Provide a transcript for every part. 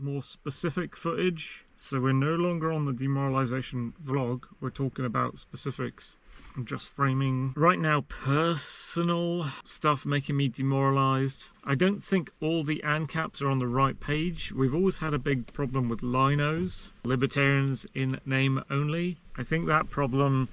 more specific footage. So we're no longer on the demoralization vlog, we're talking about specifics. I'm just framing right now personal stuff making me demoralized. I don't think all the AnCaps are on the right page. We've always had a big problem with linos, libertarians in name only. I think that problem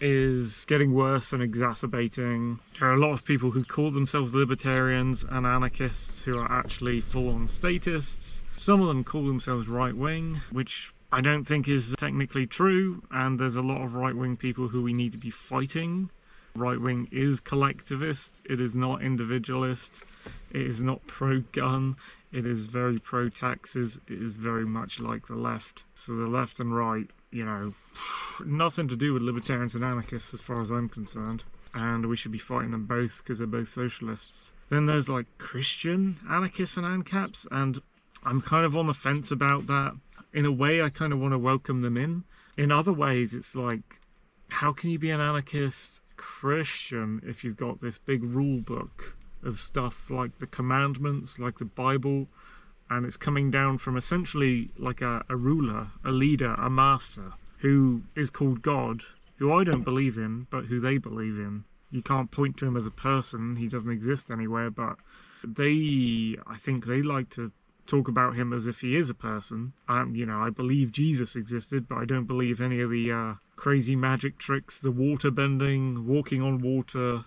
is getting worse and exacerbating. There are a lot of people who call themselves libertarians and anarchists who are actually full-on statists. Some of them call themselves right-wing, which I don't think is technically true, and there's a lot of right-wing people who we need to be fighting. Right-wing is collectivist, it is not individualist, it is not pro-gun, it is very pro-taxes, it is very much like the left. So the left and right, you know, nothing to do with libertarians and anarchists as far as I'm concerned, and we should be fighting them both because they're both socialists. Then there's like Christian anarchists and AnCaps, and I'm kind of on the fence about that. In a way, I kind of want to welcome them in. In other ways, it's like, how can you be an anarchist Christian if you've got this big rule book of stuff like the commandments, like the Bible, and it's coming down from essentially like a ruler, a leader, a master, who is called God, who I don't believe in, but who they believe in. You can't point to him as a person, he doesn't exist anywhere, but I think they like to talk about him as if he is a person. You know, I believe Jesus existed, but I don't believe any of the crazy magic tricks, the water bending, walking on water,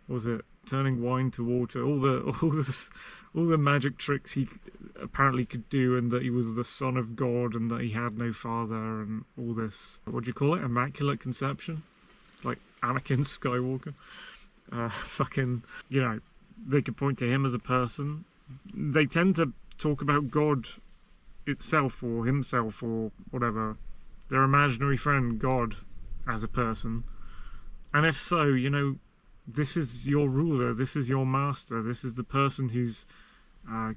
what was it, turning wine to water, all the magic tricks he apparently could do, and that he was the son of God and that he had no father, and all this, what do you call it, immaculate conception, like Anakin Skywalker. Fucking, you know, they could point to him as a person. They tend to talk about God itself or himself or whatever, their imaginary friend God, as a person. And if so, you know, this is your ruler, this is your master, this is the person who's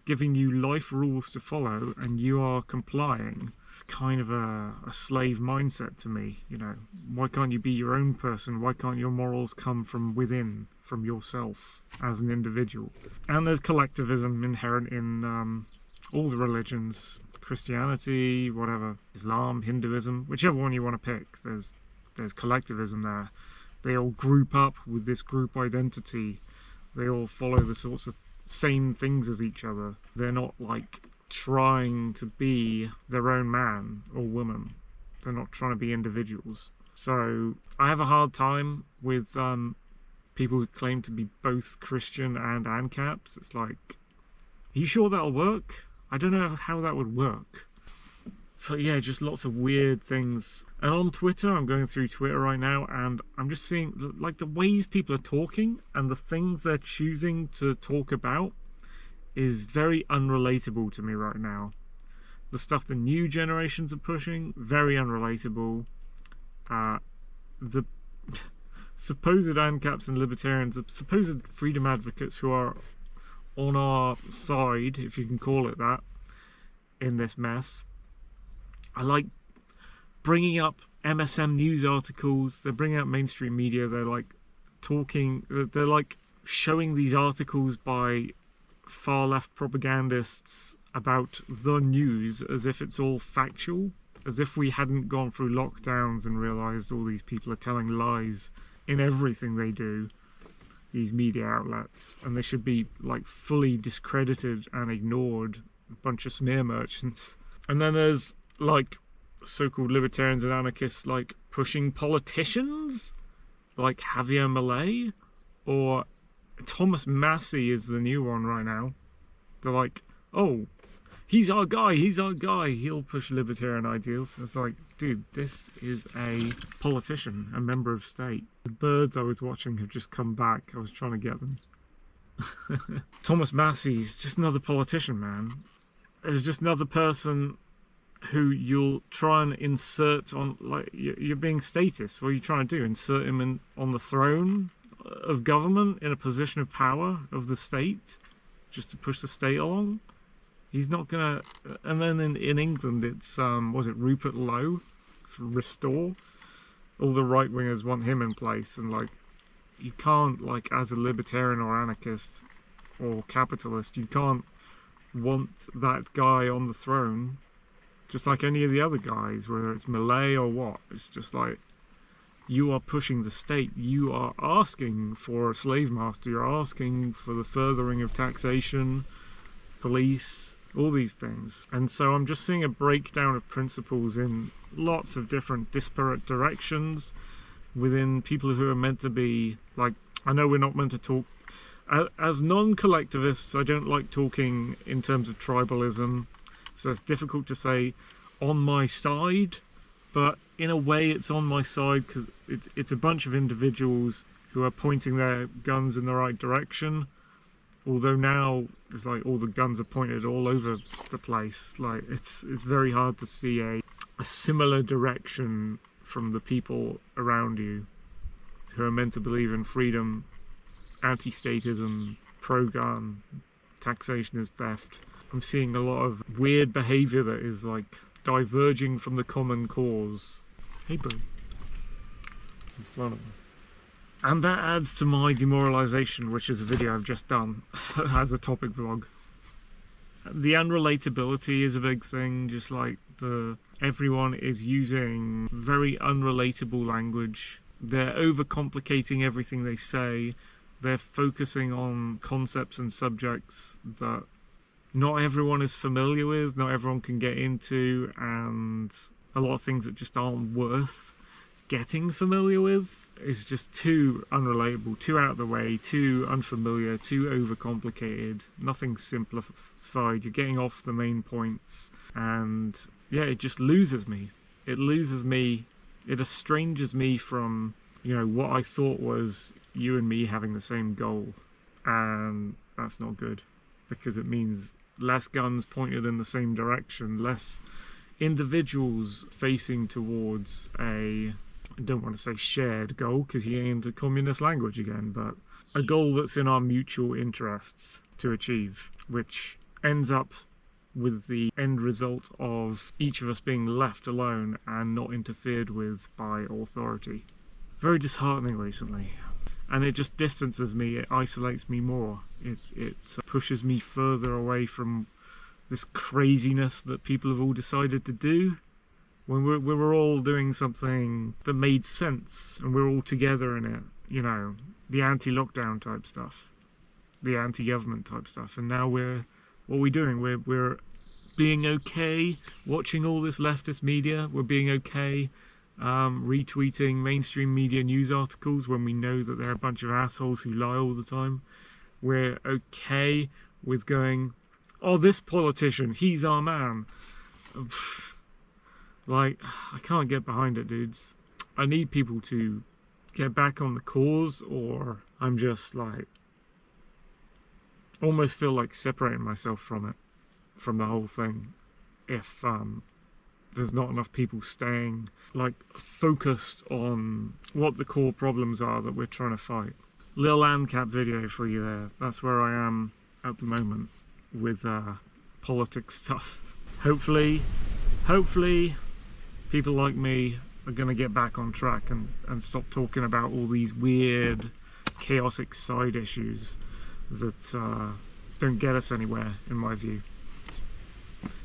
giving you life rules to follow, and you are complying. It's kind of a slave mindset to me, you know. Why can't you be your own person? Why can't your morals come from within, from yourself as an individual? And there's collectivism inherent in all the religions, Christianity, whatever, Islam, Hinduism, whichever one you want to pick. There's collectivism there. They all group up with this group identity. They all follow the sorts of same things as each other. They're not like trying to be their own man or woman. They're not trying to be individuals. So I have a hard time with people who claim to be both Christian and AnCaps. It's like, are you sure that'll work? I don't know how that would work. But yeah, just lots of weird things. And on Twitter, I'm going through Twitter right now, and I'm just seeing like the ways people are talking and the things they're choosing to talk about is very unrelatable to me right now. The stuff the new generations are pushing, very unrelatable. The supposed AnCaps and libertarians, the supposed freedom advocates who are on our side, if you can call it that, in this mess, I like bringing up MSM news articles. They're bringing up mainstream media. They're like talking, they're like showing these articles by far left propagandists about the news as if it's all factual, as if we hadn't gone through lockdowns and realized all these people are telling lies in everything they do, these media outlets, and they should be like fully discredited and ignored, a bunch of smear merchants. And then there's like so-called libertarians and anarchists like pushing politicians like Javier Milei, or Thomas Massey is the new one right now. They're like, oh, he's our guy, he'll push libertarian ideals. It's like, dude, this is a politician, a member of state. The birds I was watching have just come back. I was trying to get them. Thomas Massey's just another politician, man. There's just another person who you'll try and insert on, like, you're being statist. What are you trying to do? Insert him on the throne of government, in a position of power of the state, just to push the state along? He's not gonna. And then in England, it's was it Rupert Lowe for Restore? All the right wingers want him in place, and like, you can't, like, as a libertarian or anarchist or capitalist, you can't want that guy on the throne, just like any of the other guys, whether it's Malay or what. It's just like, you are pushing the state, you are asking for a slave master, you're asking for the furthering of taxation, police, all these things. And so I'm just seeing a breakdown of principles in lots of different disparate directions within people who are meant to be, like, I know we're not meant to talk, as non-collectivists, I don't like talking in terms of tribalism, so it's difficult to say on my side, but in a way it's on my side because it's a bunch of individuals who are pointing their guns in the right direction. Although now it's like all the guns are pointed all over the place. Like it's very hard to see a similar direction from the people around you who are meant to believe in freedom, anti-statism, pro-gun, taxation is theft. I'm seeing a lot of weird behaviour that is like diverging from the common cause. Hey bro. He's flown at me. And that adds to my demoralisation, which is a video I've just done as a topic vlog. The unrelatability is a big thing, just like everyone is using very unrelatable language. They're overcomplicating everything they say. They're focusing on concepts and subjects that not everyone is familiar with, not everyone can get into, and a lot of things that just aren't worth getting familiar with. Is just too unrelatable, too out of the way, too unfamiliar, too overcomplicated, nothing simplified. You're getting off the main points, and yeah, it just loses me. It loses me, it estranges me from, you know, what I thought was you and me having the same goal, and that's not good, because it means less guns pointed in the same direction, less individuals facing towards a, I don't want to say shared goal because you ain't into communist language again, but a goal that's in our mutual interests to achieve, which ends up with the end result of each of us being left alone and not interfered with by authority. Very disheartening recently, and it just distances me, it isolates me more, it pushes me further away from this craziness that people have all decided to do. When we were all doing something that made sense and we're all together in it, you know, the anti-lockdown type stuff, the anti-government type stuff, and now what are we doing? We're being okay watching all this leftist media, we're being okay retweeting mainstream media news articles when we know that they're a bunch of assholes who lie all the time. We're okay with going, oh, this politician, he's our man. Like, I can't get behind it, dudes. I need people to get back on the cause, or I'm just like, almost feel like separating myself from it, from the whole thing, if there's not enough people staying like focused on what the core problems are that we're trying to fight. Little AnCap video for you there. That's where I am at the moment with politics stuff. Hopefully people like me are going to get back on track and stop talking about all these weird, chaotic side issues that don't get us anywhere, in my view.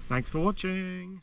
Thanks for watching!